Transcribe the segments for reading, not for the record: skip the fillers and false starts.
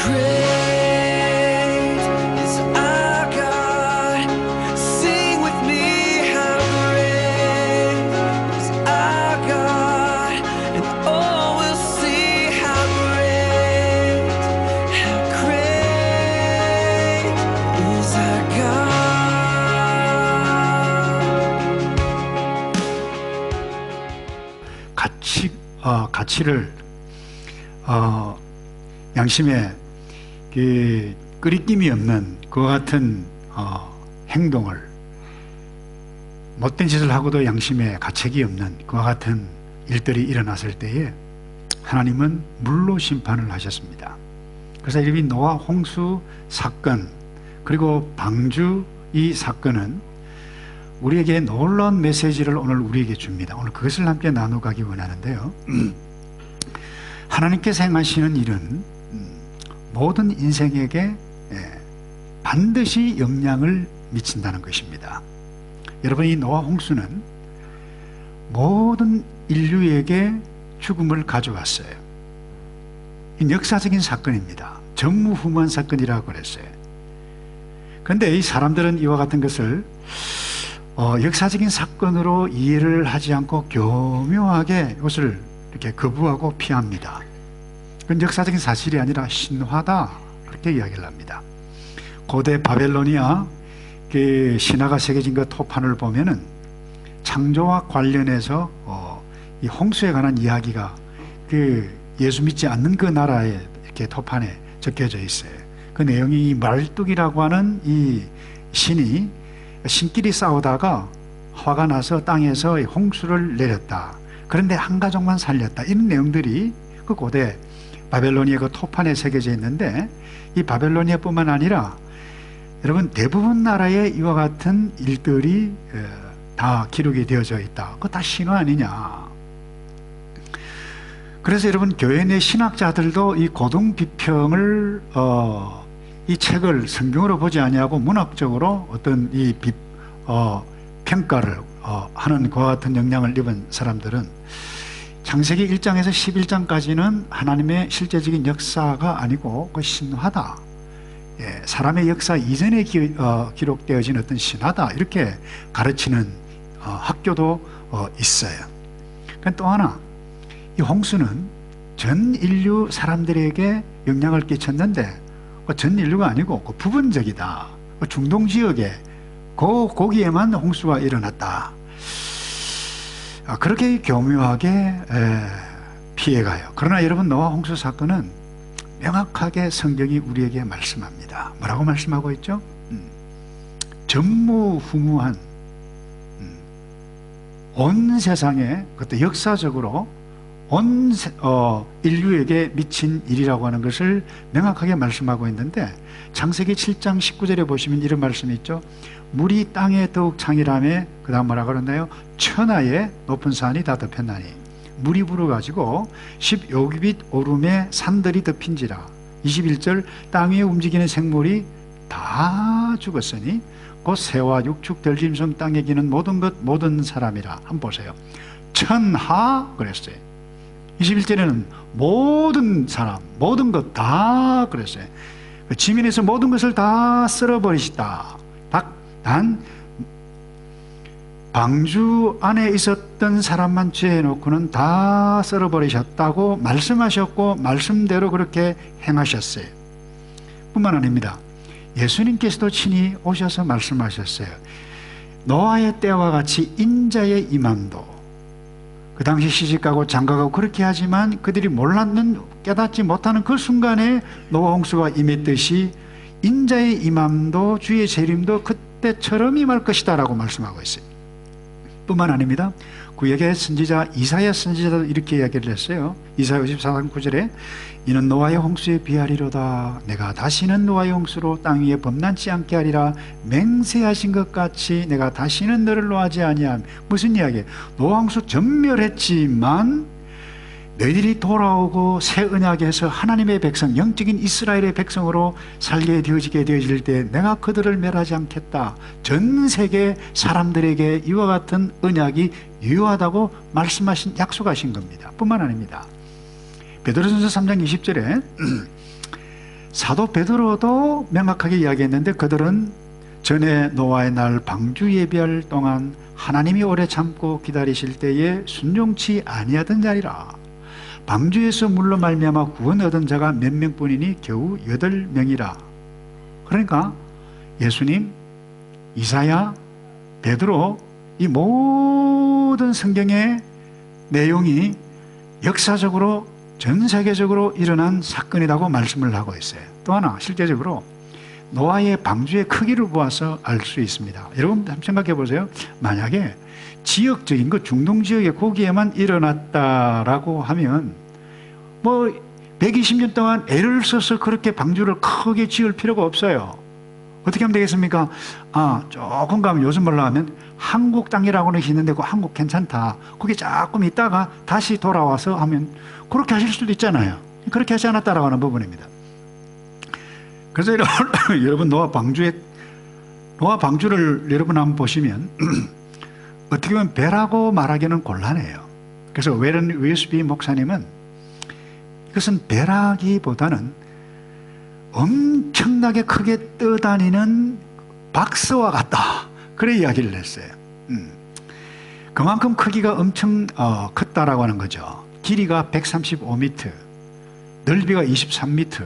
great is our God. Sing with me, how great is our God. And all will see how great is our God. 가치를 양심에 끄리낌이 없는 그와 같은 행동을, 못된 짓을 하고도 양심에 가책이 없는 그와 같은 일들이 일어났을 때에 하나님은 물로 심판을 하셨습니다. 그래서 이름이 노아 홍수 사건, 그리고 방주 이 사건은 우리에게 놀라운 메시지를 오늘 우리에게 줍니다. 오늘 그것을 함께 나눠가기 원하는데요. 하나님께서 행하시는 일은 모든 인생에게 반드시 영향을 미친다는 것입니다. 여러분, 이 노아 홍수는 모든 인류에게 죽음을 가져왔어요. 이 역사적인 사건입니다. 전무후무한 사건이라고 그랬어요. 그런데 이 사람들은 이와 같은 것을 역사적인 사건으로 이해를 하지 않고 교묘하게 이것을 이렇게 거부하고 피합니다. 그건 역사적인 사실이 아니라 신화다, 그렇게 이야기를 합니다. 고대 바벨로니아 그 신화가 새겨진 그 토판을 보면은 창조와 관련해서 이 홍수에 관한 이야기가 그 예수 믿지 않는 그 나라의 이렇게 토판에 적혀져 있어요. 그 내용이 말뚝이라고 하는 이 신이 신끼리 싸우다가 화가 나서 땅에서 홍수를 내렸다. 그런데 한 가족만 살렸다. 이런 내용들이 그 고대 바벨로니아 그 토판에 새겨져 있는데, 이 바벨로니아뿐만 아니라 여러분 대부분 나라에 이와 같은 일들이 다 기록이 되어져 있다. 그거 다 신화 아니냐. 그래서 여러분 교회 내 신학자들도 이 고등비평을 이 책을 성경으로 보지 아니하고 문학적으로 어떤 이 평가를 하는 그와 같은 영향을 입은 사람들은 창세기 1장에서 11장까지는 하나님의 실제적인 역사가 아니고 그 신화다. 사람의 역사 이전에 기록되어진 어떤 신화다. 이렇게 가르치는 학교도 있어요. 또 하나, 이 홍수는 전 인류 사람들에게 영향을 끼쳤는데 전 인류가 아니고 부분적이다. 중동 지역에 거기에만 홍수가 일어났다. 그렇게 교묘하게 피해가요. 그러나 여러분, 노아 홍수 사건은 명확하게 성경이 우리에게 말씀합니다. 뭐라고 말씀하고 있죠? 전무후무한 온 세상에, 그것도 역사적으로 온 인류에게 미친 일이라고 하는 것을 명확하게 말씀하고 있는데, 창세기 7장 19절에 보시면 이런 말씀이 있죠. 물이 땅에 더욱 창이라며, 그 다음 뭐라 그러나요? 천하의 높은 산이 다 덮였나니, 물이 불어가지고 10뿑 오름에 산들이 덮인지라. 21절, 땅 위에 움직이는 생물이 다 죽었으니 곧 새와 육축 들짐승 땅에 기는 모든 것 모든 사람이라. 한번 보세요. 천하 그랬어요. 21절에는 모든 사람 모든 것 다 그랬어요. 지면에서 모든 것을 다 쓸어버리시다. 단 방주 안에 있었던 사람만 제해놓고는 다 썰어버리셨다고 말씀하셨고, 말씀대로 그렇게 행하셨어요. 뿐만 아닙니다. 예수님께서도 친히 오셔서 말씀하셨어요. 노아의 때와 같이 인자의 임함도, 그 당시 시집가고 장가가고 그렇게 하지만 그들이 몰랐는, 깨닫지 못하는 그 순간에 노아 홍수가 임했듯이 인자의 임함도 주의 재림도 그때처럼 임할 것이다 라고 말씀하고 있어요. 뿐만 아닙니다. 구약의 선지자 이사야 선지자도 이렇게 이야기를 했어요. 이사야 54장 9절에 이는 노아의 홍수에 비하리로다. 내가 다시는 노아의 홍수로 땅 위에 범람치 않게 하리라. 맹세하신 것 같이 내가 다시는 너를 노하지 아니함. 무슨 이야기예요? 노아 홍수 전멸했지만 너희들이 돌아오고 새 언약에서 하나님의 백성, 영적인 이스라엘의 백성으로 살게 되어질 때 내가 그들을 멸하지 않겠다. 전 세계 사람들에게 이와 같은 언약이 유효하다고 말씀하신, 약속하신 겁니다. 뿐만 아닙니다. 베드로전서 3장 20절에 사도 베드로도 명확하게 이야기했는데 그들은 전에 노아의 날 방주 예비할 동안 하나님이 오래 참고 기다리실 때에 순종치 아니하던 자리라. 방주에서 물로 말미암아 구원 얻은 자가 몇 명뿐이니 겨우 8명이라. 그러니까 예수님, 이사야, 베드로, 이 모든 성경의 내용이 역사적으로 전 세계적으로 일어난 사건이라고 말씀을 하고 있어요. 또 하나 실제적으로 노아의 방주의 크기를 보아서 알 수 있습니다. 여러분 한번 생각해 보세요. 만약에 지역적인 그 중동 지역의 거기에만 일어났다라고 하면 뭐 120년 동안 애를 써서 그렇게 방주를 크게 지을 필요가 없어요. 어떻게 하면 되겠습니까? 조금 가면 요즘 말로 하면 한국 땅이라고는 있는데 그 한국 괜찮다. 거기 조금 있다가 다시 돌아와서 하면 그렇게 하실 수도 있잖아요. 그렇게 하지 않았다라고 하는 부분입니다. 그래서 여러분 노아 방주를 여러분 한번 보시면 어떻게 보면 배라고 말하기는 곤란해요. 그래서 웨런 윌스비 목사님은 이것은 배라기보다는 엄청나게 크게 떠다니는 박스와 같다. 그래 이야기를 했어요. 그만큼 크기가 엄청 컸다라고 하는 거죠. 길이가 135m, 넓이가 23m,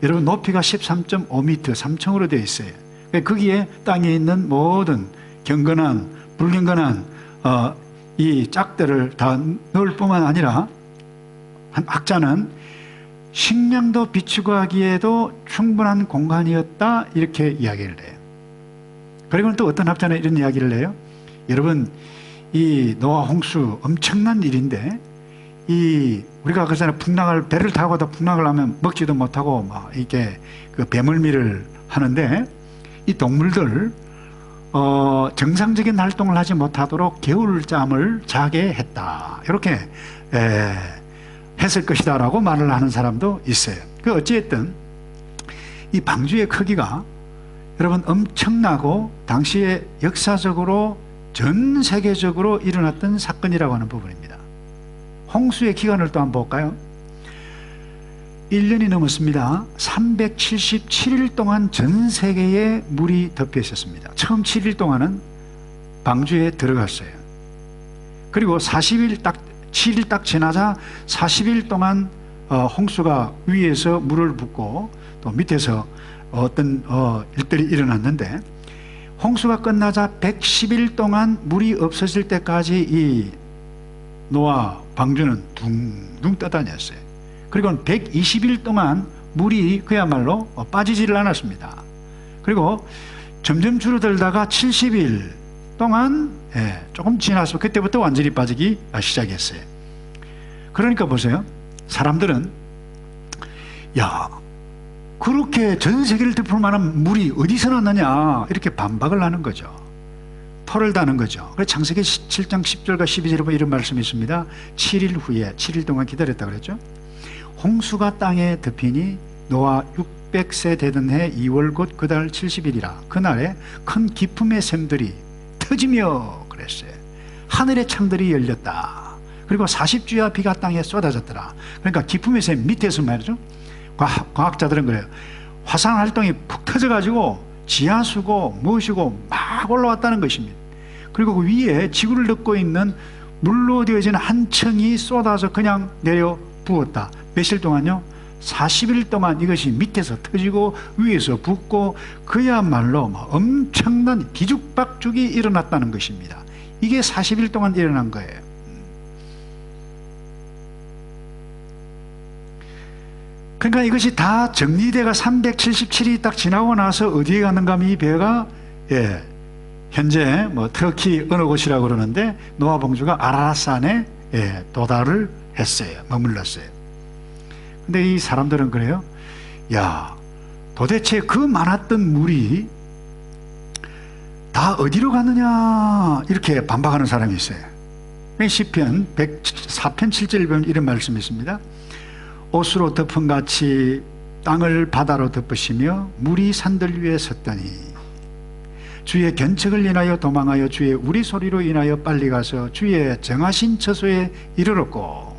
여러분 높이가 13.5m, 3층으로 되어 있어요. 거기에 땅에 있는 모든 경건한, 불경건한 이 짝들을 다 넣을 뿐만 아니라 한 학자는 식량도 비추고 하기에도 충분한 공간이었다 이렇게 이야기를 해요. 그리고 또 어떤 학자는 이런 이야기를 해요. 여러분 이 노아 홍수 엄청난 일인데 이 우리가 그전에 풍랑을 배를 타고도 풍랑을 하면 먹지도 못하고 막 이렇게 그 배멀미를 하는데 이 동물들 정상적인 활동을 하지 못하도록 겨울잠을 자게 했다 이렇게 했을 것이다라고 말을 하는 사람도 있어요. 그 어찌됐든 이 방주의 크기가 여러분 엄청나고 당시에 역사적으로 전 세계적으로 일어났던 사건이라고 하는 부분입니다. 홍수의 기간을 또 한번 볼까요? 1년이 넘었습니다. 377일 동안 전 세계에 물이 덮여 있었습니다. 처음 7일 동안은 방주에 들어갔어요. 그리고 7일 딱 지나자 40일 동안 홍수가 위에서 물을 붓고 또 밑에서 어떤 일들이 일어났는데 홍수가 끝나자 110일 동안 물이 없어질 때까지 이 노아 방주는 둥둥 떠다녔어요. 그리고 120일 동안 물이 그야말로 빠지지를 않았습니다. 그리고 점점 줄어들다가 70일 동안 조금 지나서 그때부터 완전히 빠지기 시작했어요. 그러니까 보세요. 사람들은 야 그렇게 전 세계를 덮을 만한 물이 어디서 났느냐 이렇게 반박을 하는 거죠. 토를 다는 거죠. 그래서 창세기 7장 10절과 12절에 보면 이런 말씀이 있습니다. 7일 후에 7일 동안 기다렸다 그랬죠. 홍수가 땅에 덮이니 노아 600세 되던 해 2월 곧 그 달 70일이라 그날에 큰 기품의 샘들이 터지며 그랬어요. 하늘의 창들이 열렸다. 그리고 40주야 비가 땅에 쏟아졌더라. 그러니까 기품의 샘 밑에서 말이죠. 과학자들은 그래요. 화산 활동이 푹 터져가지고 지하수고 무엇이고 막 올라왔다는 것입니다. 그리고 그 위에 지구를 덮고 있는 물로 되어진 한 층이 쏟아져 그냥 내려 부었다. 며칠 동안요? 40일 동안 이것이 밑에서 터지고 위에서 붓고 그야말로 엄청난 기죽박죽이 일어났다는 것입니다. 이게 40일 동안 일어난 거예요. 그러니까 이것이 다 정리되가 377일이 딱 지나고 나서 어디에 갔는가 하면 이 배가 현재 터키 어느 곳이라고 그러는데 노아 방주가 아라라산에 도달을 했어요. 머물렀어요. 근데 이 사람들은 그래요. 야, 도대체 그 많았던 물이 다 어디로 갔느냐 이렇게 반박하는 사람이 있어요. 시편 104편 7절에 보면 이런 말씀이 있습니다. 옷으로 덮은 같이 땅을 바다로 덮으시며 물이 산들 위에 섰더니 주의 견책을 인하여 도망하여 주의 우리 소리로 인하여 빨리 가서 주의 정하신 처소에 이르렀고.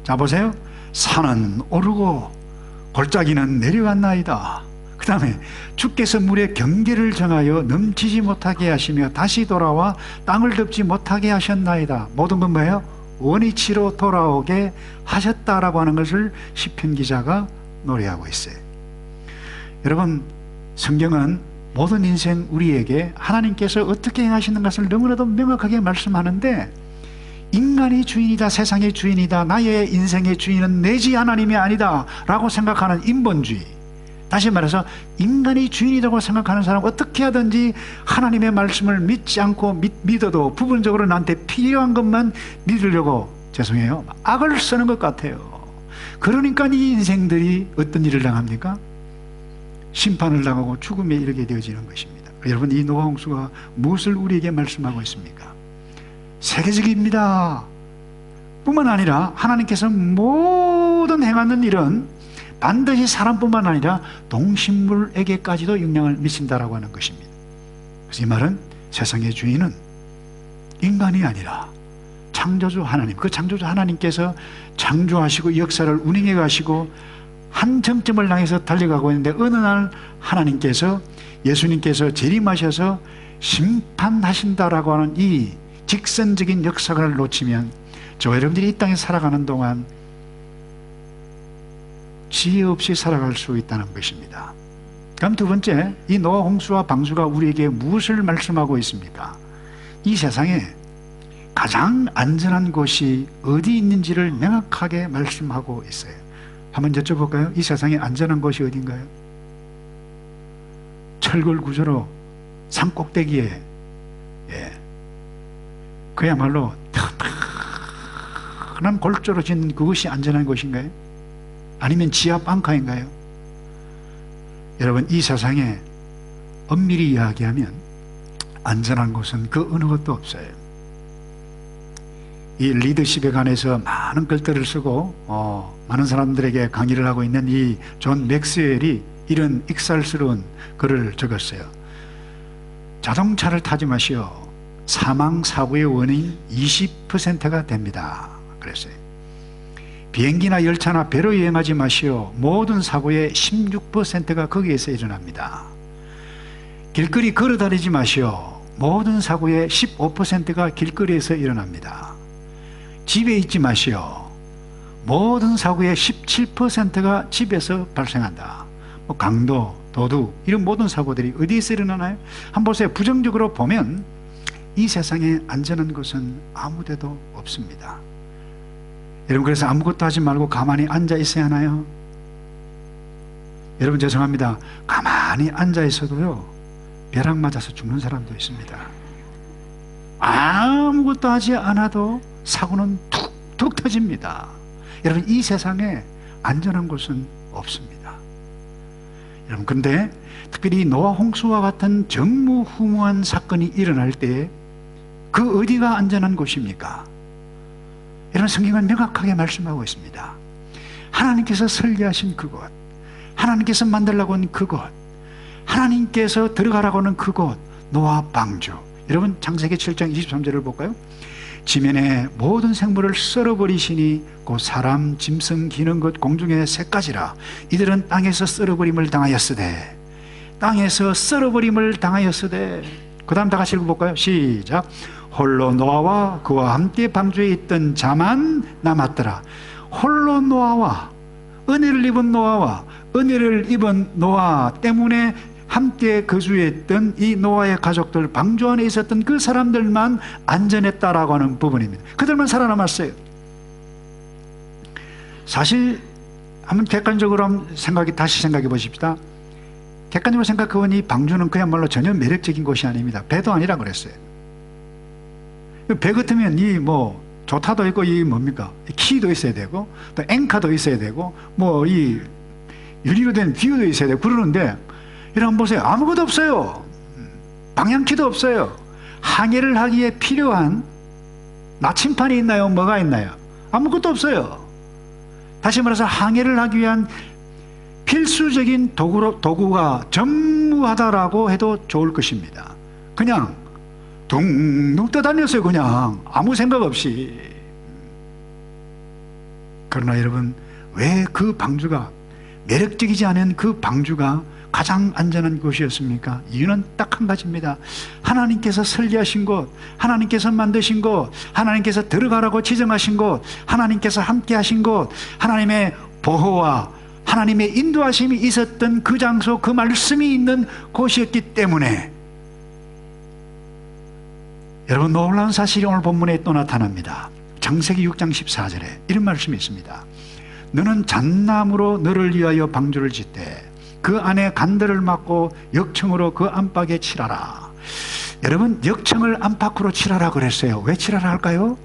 자 보세요. 산은 오르고 골짜기는 내려갔나이다. 그 다음에 주께서 물의 경계를 정하여 넘치지 못하게 하시며 다시 돌아와 땅을 덮지 못하게 하셨나이다. 모든 건 뭐예요? 원위치로 돌아오게 하셨다라고 하는 것을 시편 기자가 노래하고 있어요. 여러분, 성경은 모든 인생 우리에게 하나님께서 어떻게 행하시는 것을 너무나도 명확하게 말씀하는데, 인간이 주인이다, 세상의 주인이다, 나의 인생의 주인은 내지 하나님이 아니다 라고 생각하는 인본주의, 다시 말해서 인간이 주인이라고 생각하는 사람은 어떻게 하든지 하나님의 말씀을 믿지 않고 믿어도 부분적으로 나한테 필요한 것만 믿으려고, 죄송해요, 악을 쓰는 것 같아요. 그러니까 이 인생들이 어떤 일을 당합니까? 심판을 당하고 죽음에 이르게 되어지는 것입니다. 여러분, 이 노아 홍수가 무엇을 우리에게 말씀하고 있습니까? 세계적입니다. 뿐만 아니라 하나님께서 모든 행하는 일은 반드시 사람뿐만 아니라 동식물에게까지도 영향을 미친다라고 하는 것입니다. 그래서 이 말은 세상의 주인은 인간이 아니라 창조주 하나님, 그 창조주 하나님께서 창조하시고 역사를 운행해 가시고 한 정점을 향해서 달려가고 있는데, 어느 날 하나님께서, 예수님께서 재림하셔서 심판하신다라고 하는 이 직선적인 역사를 놓치면 저와 여러분들이 이 땅에 살아가는 동안 지혜 없이 살아갈 수 있다는 것입니다. 그럼 두 번째, 이 노아 홍수와 방주가 우리에게 무엇을 말씀하고 있습니까? 이 세상에 가장 안전한 곳이 어디 있는지를 명확하게 말씀하고 있어요. 한번 여쭤볼까요? 이 세상에 안전한 곳이 어딘가요? 철골 구조로 산 꼭대기에, 그야말로 튼튼한 골조로 짓는 그것이 안전한 곳인가요? 아니면 지하 벙커인가요? 여러분, 이 세상에 엄밀히 이야기하면 안전한 곳은 그 어느 것도 없어요. 이 리더십에 관해서 많은 글들을 쓰고 많은 사람들에게 강의를 하고 있는 이 존 맥스웰이 이런 익살스러운 글을 적었어요. 자동차를 타지 마시오. 사망 사고의 원인 20%가 됩니다. 그랬어요. 비행기나 열차나 배로 여행하지 마시오. 모든 사고의 16%가 거기에서 일어납니다. 길거리 걸어 다니지 마시오. 모든 사고의 15%가 길거리에서 일어납니다. 집에 있지 마시오. 모든 사고의 17%가 집에서 발생한다. 강도, 도둑, 이런 모든 사고들이 어디에서 일어나나요? 한번 보세요. 부정적으로 보면 이 세상에 안전한 곳은 아무데도 없습니다. 여러분, 그래서 아무것도 하지 말고 가만히 앉아 있어야 하나요? 여러분, 죄송합니다. 가만히 앉아 있어도요, 벼락 맞아서 죽는 사람도 있습니다. 아무것도 하지 않아도 사고는 툭툭 터집니다. 여러분, 이 세상에 안전한 곳은 없습니다. 여러분, 근데 특별히 노아 홍수와 같은 전무후무한 사건이 일어날 때 그 어디가 안전한 곳입니까? 여러분, 성경은 명확하게 말씀하고 있습니다. 하나님께서 설계하신 그곳, 하나님께서 만들라고 한 그곳, 하나님께서 들어가라고 하는 그곳, 노아 방주. 여러분, 창세기 7장 23절을 볼까요? 지면의 모든 생물을 썰어버리시니 곧 사람, 짐승, 기는 것, 공중의 새까지라. 이들은 땅에서 썰어버림을 당하였으되, 땅에서 썰어버림을 당하였으되. 그 다음 다 같이 읽어볼까요? 시작. 홀로 노아와 그와 함께 방주에 있던 자만 남았더라. 홀로 노아와, 은혜를 입은 노아와 은혜를 입은 노아 때문에 함께 거주했던 이 노아의 가족들, 방주 안에 있었던 그 사람들만 안전했다라고 하는 부분입니다. 그들만 살아남았어요. 사실 한번 객관적으로 다시 생각해 보십시다. 객관적으로 생각해보니 방주는 그야말로 전혀 매력적인 곳이 아닙니다. 배도 아니라 그랬어요. 배 같으면 이 조타도 있고 이 뭡니까? 키도 있어야 되고 또 앵카도 있어야 되고 이 유리로 된 뷰도 있어야 되고 그러는데, 여러분 보세요. 아무것도 없어요. 방향키도 없어요. 항해를 하기에 필요한 나침판이 있나요? 뭐가 있나요? 아무것도 없어요. 다시 말해서 항해를 하기 위한 필수적인 도구가 전무하다라고 해도 좋을 것입니다. 그냥 둥둥 떠다녔어요. 그냥 아무 생각 없이. 그러나 여러분, 왜 그 방주가 매력적이지 않은 그 방주가 가장 안전한 곳이었습니까? 이유는 딱 한 가지입니다. 하나님께서 설계하신 곳, 하나님께서 만드신 곳, 하나님께서 들어가라고 지정하신 곳, 하나님께서 함께 하신 곳, 하나님의 보호와 하나님의 인도하심이 있었던 그 장소, 그 말씀이 있는 곳이었기 때문에 여러분, 놀라운 사실이 오늘 본문에 또 나타납니다. 창세기 6장 14절에 이런 말씀이 있습니다. 너는 잣나무로 너를 위하여 방주를 짓되 그 안에 간들을 막고 역청으로 그 안팎에 칠하라. 여러분, 역청을 안팎으로 칠하라 그랬어요. 왜 칠하라 할까요?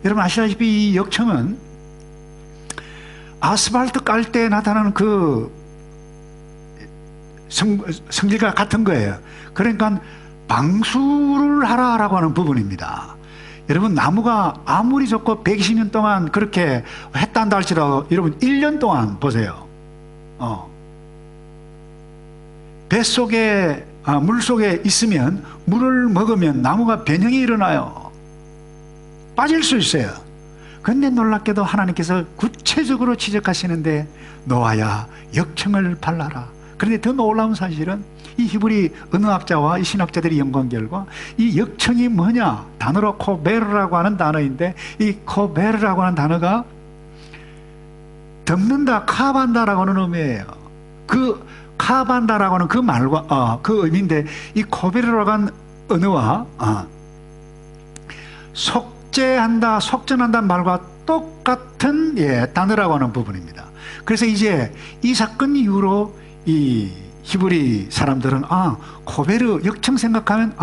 여러분 아시다시피 이 역청은 아스팔트 깔 때 나타나는 그 성질과 같은 거예요. 그러니까 방수를 하라라고 하는 부분입니다. 여러분, 나무가 아무리 좋고 120년 동안 그렇게 했단다 할지라도 여러분 1년 동안 보세요. 뱃속에 물속에 있으면 물을 먹으면 나무가 변형이 일어나요. 빠질 수 있어요. 그런데 놀랍게도 하나님께서 구체적으로 지적하시는데 노아야 역청을 발라라. 그런데 더 놀라운 사실은 이 히브리 언어학자와 이 신학자들의 연구한 결과 이 역청이 뭐냐? 단어로 코베르라고 하는 단어인데 이 코베르라고 하는 단어가 덮는다, 카반다라고 하는 의미예요. 그 카반다라고 하는 그 말과 그 의미인데 이 코베르라고 하는 언어와 속죄한다, 속전한다는 말과 똑같은 단어라고 하는 부분입니다. 그래서 이제 이 사건 이후로 이 히브리 사람들은 코베르 역청 생각하면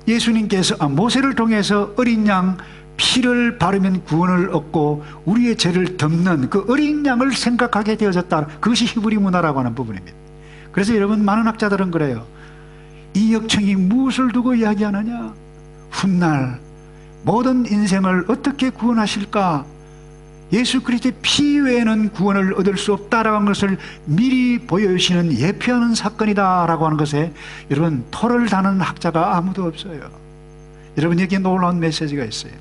예수님께서 모세를 통해서 어린 양 피를 바르면 구원을 얻고 우리의 죄를 덮는 그 어린 양을 생각하게 되어졌다. 그것이 히브리 문화라고 하는 부분입니다. 그래서 여러분, 많은 학자들은 그래요. 이 역청이 무엇을 두고 이야기하느냐? 훗날 모든 인생을 어떻게 구원하실까? 예수 그리스도의 피 외에는 구원을 얻을 수 없다라고 하는 것을 미리 보여주시는 예표하는 사건이다라고 하는 것에 여러분, 토를 다는 학자가 아무도 없어요. 여러분, 여기에 놀라운 메시지가 있어요.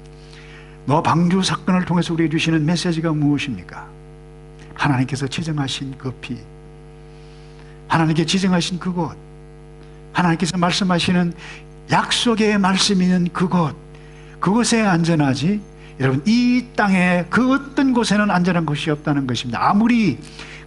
노아 방주 사건을 통해서 우리에게 주시는 메시지가 무엇입니까? 하나님께서 지정하신 그 피, 하나님께 지정하신 그곳, 하나님께서 말씀하시는 약속의 말씀이 있는 그곳, 그곳에 안전하지 여러분, 이 땅에 그 어떤 곳에는 안전한 곳이 없다는 것입니다. 아무리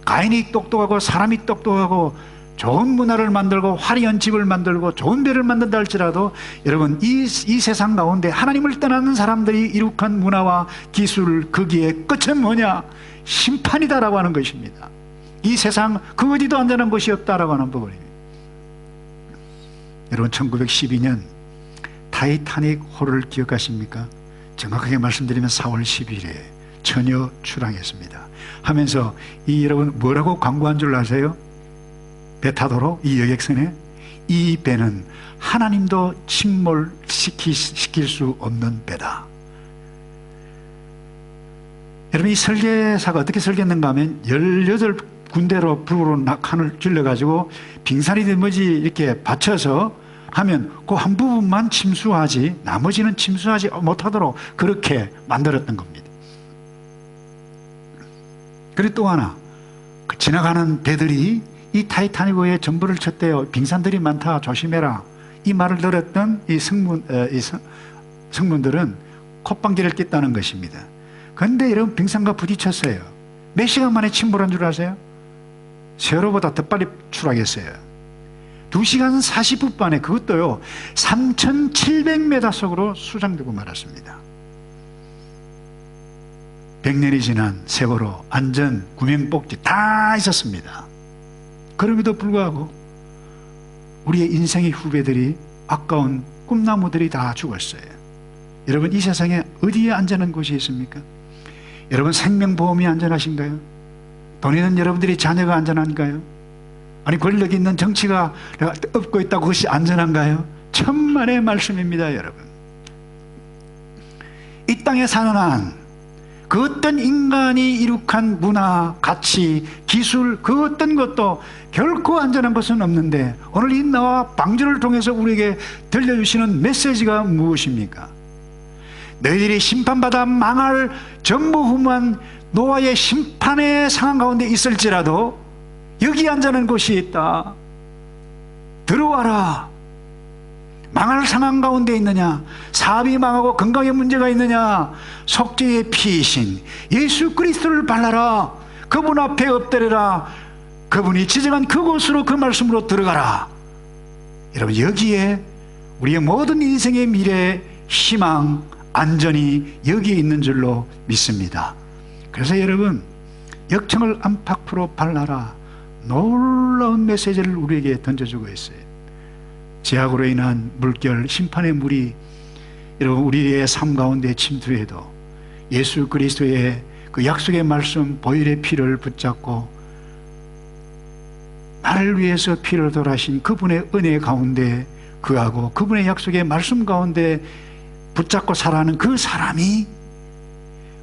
가인이 똑똑하고 사람이 똑똑하고 좋은 문화를 만들고 화려한 집을 만들고 좋은 배를 만든다 할지라도 여러분, 이 세상 가운데 하나님을 떠나는 사람들이 이룩한 문화와 기술, 거기에 끝은 뭐냐? 심판이다라고 하는 것입니다. 이 세상 그 어디도 안전한 곳이 없다라고 하는 부분입니다. 여러분, 1912년 타이타닉 호를 기억하십니까? 정확하게 말씀드리면 4월 10일에 처녀 출항했습니다. 하면서 이 여러분 뭐라고 광고한 줄 아세요? 배 타도록 이 여객선에 이 배는 하나님도 침몰시킬 수 없는 배다. 여러분, 이 설계사가 어떻게 설계했는가 하면 18군데로 불으로 칸을 줄여가지고 빙산이든 뭐지 이렇게 받쳐서 하면 그 한 부분만 침수하지 나머지는 침수하지 못하도록 그렇게 만들었던 겁니다. 그리고 또 하나, 지나가는 배들이 이 타이타닉호에 전부를 쳤대요. 빙산들이 많다, 조심해라. 이 말을 들었던 이 성문들은 콧방귀를 꼈다는 것입니다. 그런데 여러분, 빙산과 부딪혔어요. 몇 시간 만에 침몰한 줄 아세요? 세월호보다 더 빨리 추락했어요. 2시간 40분 만에, 그것도요 3,700m 속으로 수장되고 말았습니다. 100년이 지난 세월호 안전, 구명복지 다 있었습니다. 그럼에도 불구하고 우리의 인생의 후배들이, 아까운 꿈나무들이 다 죽었어요. 여러분, 이 세상에 어디에 안전한 곳이 있습니까? 여러분, 생명보험이 안전하신가요? 돈 있는 여러분들이 자녀가 안전한가요? 아니, 권력 있는 정치가 업고 있다고 그것이 안전한가요? 천만의 말씀입니다. 여러분, 이 땅에 사는 한 그 어떤 인간이 이룩한 문화, 가치, 기술, 그 어떤 것도 결코 안전한 것은 없는데 오늘 이 노아 방주를 통해서 우리에게 들려주시는 메시지가 무엇입니까? 너희들이 심판받아 망할 전무후무한 노아의 심판의 상황 가운데 있을지라도 여기 앉아는 곳이 있다. 들어와라. 망할 상황 가운데 있느냐, 사업이 망하고 건강에 문제가 있느냐, 속죄의 피이신 예수 그리스도를 발라라. 그분 앞에 엎드려라. 그분이 지정한 그곳으로, 그 말씀으로 들어가라. 여러분, 여기에 우리의 모든 인생의 미래, 희망, 안전이 여기에 있는 줄로 믿습니다. 그래서 여러분, 역청을 안팎으로 발라라. 놀라운 메시지를 우리에게 던져주고 있어요. 제약으로 인한 물결, 심판의 물이 여러분 우리의 삶 가운데 침투해도 예수 그리스도의 그 약속의 말씀, 보혈의 피를 붙잡고 나를 위해서 피를 돌하신 그분의 은혜 가운데 그하고 그분의 약속의 말씀 가운데 붙잡고 살아가는 그 사람이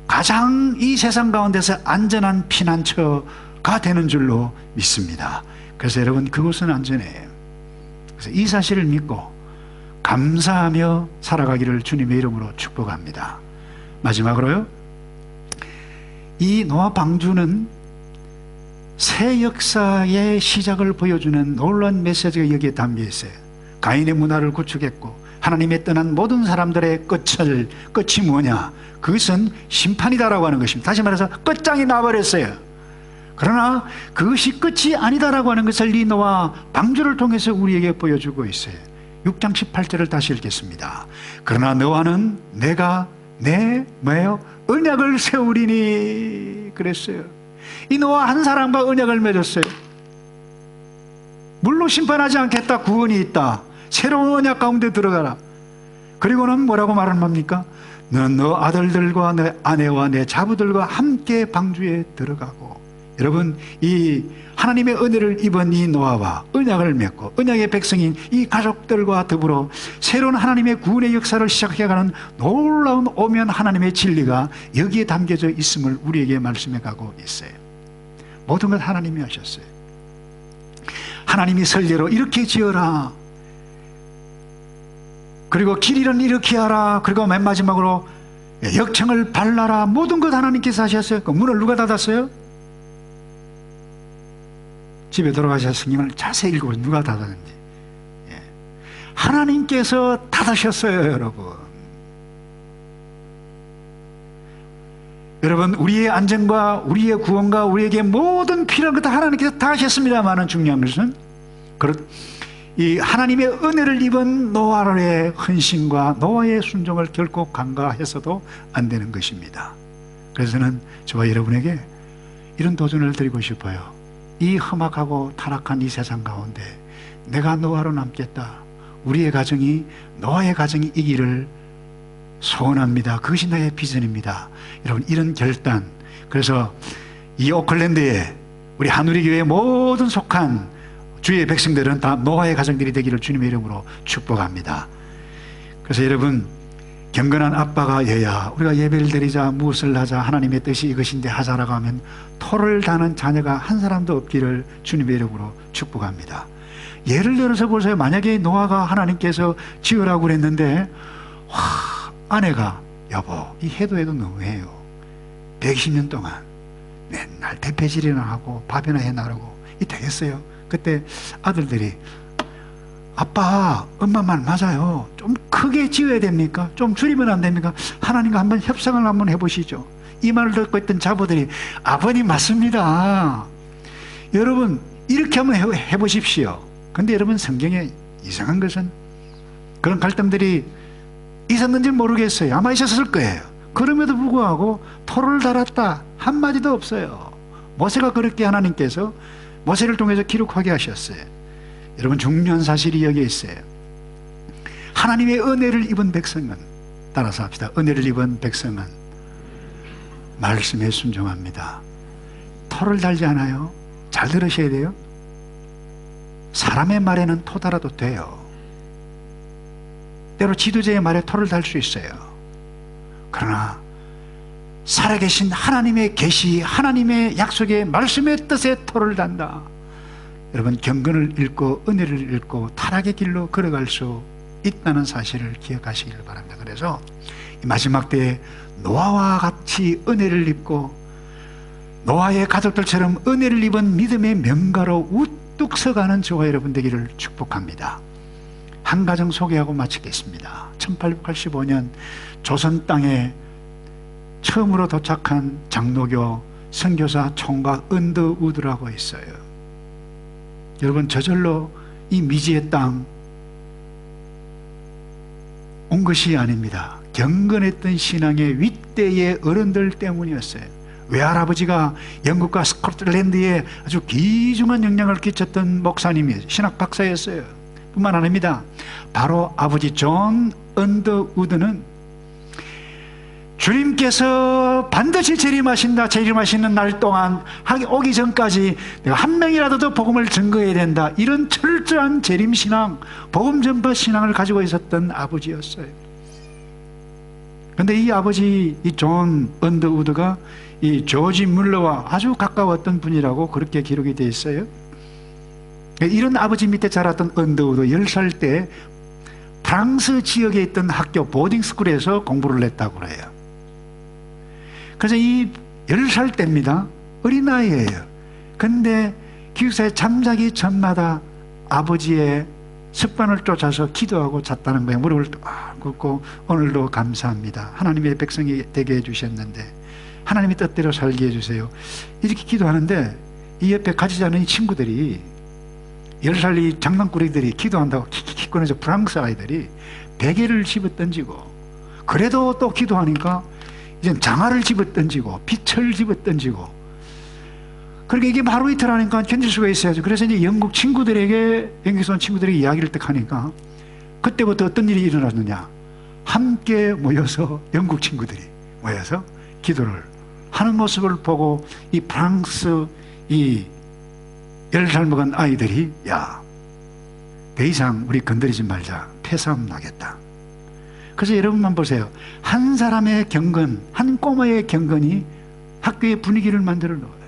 가장 이 세상 가운데서 안전한 피난처가 되는 줄로 믿습니다. 그래서 여러분, 그곳은 안전해요. 그래서 이 사실을 믿고 감사하며 살아가기를 주님의 이름으로 축복합니다. 마지막으로요, 이 노아 방주는 새 역사의 시작을 보여주는 놀라운 메시지가 여기에 담겨 있어요. 가인의 문화를 구축했고 하나님의 떠난 모든 사람들의 끝이 뭐냐? 그것은 심판이다라고 하는 것입니다. 다시 말해서 끝장이 나버렸어요. 그러나 그것이 끝이 아니다라고 하는 것을 이 노아 방주를 통해서 우리에게 보여주고 있어요. 6장 18절을 다시 읽겠습니다. 그러나 노아는 내가 내 뭐예요? 언약을 세우리니 그랬어요. 이 노아 한 사람과 언약을 맺었어요. 물로 심판하지 않겠다. 구원이 있다. 새로운 언약 가운데 들어가라. 그리고는 뭐라고 말하는 겁니까? 너는 너 아들들과 내 아내와 내 자부들과 함께 방주에 들어가고. 여러분, 이 하나님의 은혜를 입은 이 노아와 언약을 맺고 언약의 백성인 이 가족들과 더불어 새로운 하나님의 구원의 역사를 시작해가는 놀라운 오면 하나님의 진리가 여기에 담겨져 있음을 우리에게 말씀해 가고 있어요. 모든 것 하나님이 하셨어요. 하나님이 설계로 이렇게 지어라. 그리고 길이는 이렇게 하라. 그리고 맨 마지막으로 역청을 발라라. 모든 것 하나님께서 하셨어요. 그 문을 누가 닫았어요? 집에 돌아가셔서 성경을 자세히 읽어보세요. 누가 닫았는지. 하나님께서 닫으셨어요, 여러분. 여러분, 우리의 안전과 우리의 구원과 우리에게 모든 필요한 것 다 하나님께서 다 하셨습니다만은 중요한 것은 이 하나님의 은혜를 입은 노아의 헌신과 노아의 순종을 결코 간과해서도 안 되는 것입니다. 그래서 저는 저와 여러분에게 이런 도전을 드리고 싶어요. 이 험악하고 타락한 이 세상 가운데 내가 노아로 남겠다. 우리의 가정이 노아의 가정이 이기를 소원합니다. 그것이 나의 비전입니다. 여러분, 이런 결단, 그래서 이 오클랜드에 우리 한우리교회의 모든 속한 주의 백성들은 다 노아의 가정들이 되기를 주님의 이름으로 축복합니다. 그래서 여러분, 경건한 아빠가 여야 우리가 예배를 드리자 무엇을 하자 하나님의 뜻이 이것인데 하자라고 하면 토를 다는 자녀가 한 사람도 없기를 주님의 이름으로 축복합니다. 예를 들어서 보세요. 만약에 노아가 하나님께서 지으라고 그랬는데 아내가 여보 이 해도 너무해요. 120년 동안 맨날 대패질이나 하고 밥이나 해나가고 이 되겠어요? 그때 아들들이 아빠 엄마 말 맞아요. 좀 크게 지어야 됩니까? 좀 줄이면 안 됩니까? 하나님과 한번 협상을 한번 해보시죠. 이 말을 듣고 있던 자부들이 아버님 맞습니다. 여러분 이렇게 한번 해보십시오. 근데 여러분 성경에 이상한 것은 그런 갈등들이 있었는지 모르겠어요. 아마 있었을 거예요. 그럼에도 불구하고 토를 달았다 한마디도 없어요. 모세가 그렇게 하나님께서 모세를 통해서 기록하게 하셨어요. 여러분 중요한 사실이 여기에 있어요. 하나님의 은혜를 입은 백성은, 따라서 합시다. 은혜를 입은 백성은 말씀에 순종합니다. 토를 달지 않아요. 잘 들으셔야 돼요. 사람의 말에는 토 달아도 돼요. 때로 지도자의 말에 토를 달 수 있어요. 그러나 살아계신 하나님의 계시, 하나님의 약속의 말씀의 뜻에 토를 단다. 여러분 경건을 읽고 은혜를 읽고 타락의 길로 걸어갈 수 있다는 사실을 기억하시길 바랍니다. 그래서 이 마지막 때에 노아와 같이 은혜를 입고 노아의 가족들처럼 은혜를 입은 믿음의 명가로 우뚝 서가는 저와 여러분 되기를 축복합니다. 한 가정 소개하고 마치겠습니다. 1885년 조선 땅에 처음으로 도착한 장로교 선교사 총각 언더우드라고 있어요. 여러분, 저절로 이 미지의 땅 온 것이 아닙니다. 경건했던 신앙의 윗대의 어른들 때문이었어요. 외할아버지가 영국과 스코틀랜드에 아주 귀중한 영향을 끼쳤던 목사님이 신학 박사였어요. 뿐만 아닙니다. 바로 아버지 존 언더우드는 주님께서 반드시 재림하시는 날 동안 오기 전까지 내가 한 명이라도 더 복음을 증거해야 된다, 이런 철저한 재림신앙, 복음 전파 신앙을 가지고 있었던 아버지였어요. 그런데 이 아버지, 이 존 언더우드가 이 조지 뮬러와 아주 가까웠던 분이라고 그렇게 기록이 되어 있어요. 이런 아버지 밑에 자랐던 언더우드 10살 때 프랑스 지역에 있던 학교 보딩스쿨에서 공부를 했다고 그래요. 그래서 이 10살 때입니다. 어린아이예요. 근데 기숙사에 잠자기 전마다 아버지의 습관을 쫓아서 기도하고 잤다는 거예요. 무릎을 꿇고 오늘도 감사합니다. 하나님의 백성이 되게 해주셨는데 하나님의 뜻대로 살게 해주세요. 이렇게 기도하는데 이 옆에 가지지 않은 이 친구들이 10살 이 장난꾸러기들이 기도한다고 킥킥킥 꺼내서 프랑스 아이들이 베개를 집어 던지고, 그래도 또 기도하니까 이제 장화를 집어 던지고 빛을 집어 던지고, 그렇게 이게 하루 이틀 하니까 견딜 수가 있어야죠. 그래서 이제 영국 친구들에게, 영국에서 온 친구들에게 이야기를 딱 하니까 그때부터 어떤 일이 일어났느냐, 함께 모여서 영국 친구들이 모여서 기도를 하는 모습을 보고 이 프랑스 이 10살 먹은 아이들이, 야, 더 이상 우리 건드리지 말자, 패싸움 나겠다. 그래서 여러분만 보세요. 한 사람의 경건, 한 꼬마의 경건이 학교의 분위기를 만들어 놓아요.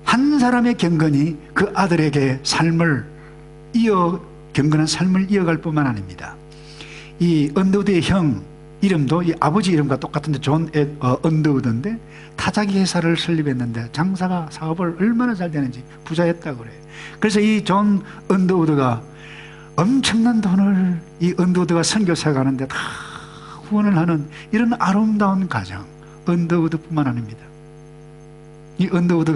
한 사람의 경건이 그 아들에게 경건한 삶을 이어갈 뿐만 아닙니다. 이 언더우드의 형 이름도 이 아버지 이름과 똑같은데 존 언더우드인데 타자기 회사를 설립했는데 장사가, 사업을 얼마나 잘 되는지 부자였다고 그래요. 그래서 이 존 언더우드가 엄청난 돈을 이 언더우드가 선교사에 가는데 다 후원을 하는 이런 아름다운 가정, 언더우드뿐만 아닙니다. 이 언더우드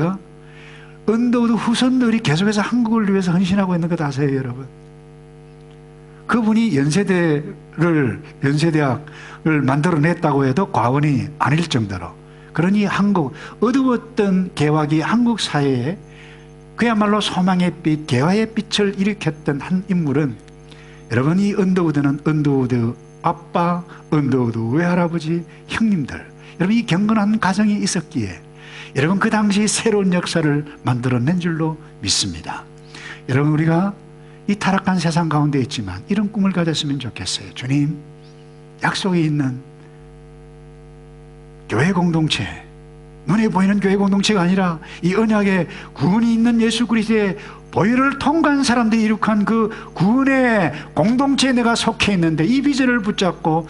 후손들이 계속해서 한국을 위해서 헌신하고 있는 것 아세요, 여러분? 그분이 연세대학을 만들어냈다고 해도 과언이 아닐 정도로, 그러니 한국, 어두웠던 개화기 한국 사회에 그야말로 소망의 빛, 개화의 빛을 일으켰던 한 인물은, 여러분, 이 언더우드는 언더우드 아빠, 언더우드 외할아버지, 형님들, 여러분, 이 경건한 가정이 있었기에 여러분 그 당시 새로운 역사를 만들어낸 줄로 믿습니다. 여러분, 우리가 이 타락한 세상 가운데 있지만 이런 꿈을 가졌으면 좋겠어요. 주님, 약속이 있는 교회 공동체, 눈에 보이는 교회 공동체가 아니라 이 언약의 구원이 있는 예수 그리스도의 보혈을 통과한 사람들이 이룩한 그 구원의 공동체에 내가 속해 있는데, 이 비전을 붙잡고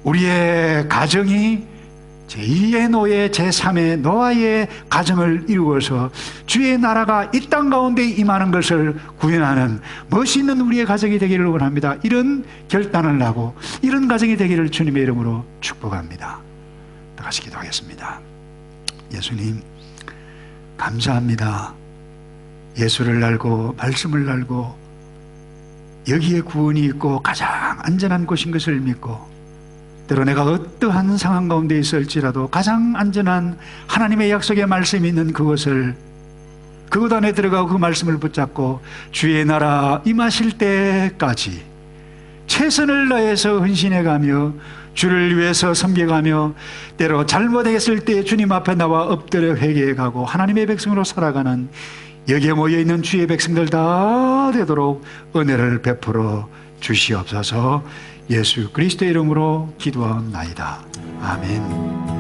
우리의 가정이 제2의 노예, 제3의 노아의 가정을 이루어서 주의 나라가 이 땅 가운데 임하는 것을 구현하는 멋있는 우리의 가정이 되기를 원합니다. 이런 결단을 하고 이런 가정이 되기를 주님의 이름으로 축복합니다. 다 같이 기도하겠습니다. 예수님, 감사합니다. 예수를 알고 말씀을 알고 여기에 구원이 있고 가장 안전한 곳인 것을 믿고, 때로 내가 어떠한 상황 가운데 있을지라도 가장 안전한 하나님의 약속의 말씀이 있는 그곳을, 그곳 안에 들어가고 그 말씀을 붙잡고 주의 나라 임하실 때까지 최선을 다해서 헌신해가며 주를 위해서 섬겨가며, 때로 잘못했을 때 주님 앞에 나와 엎드려 회개해가고 하나님의 백성으로 살아가는 여기에 모여있는 주의 백성들 다 되도록 은혜를 베풀어 주시옵소서. 예수 그리스도의 이름으로 기도하옵나이다. 아멘.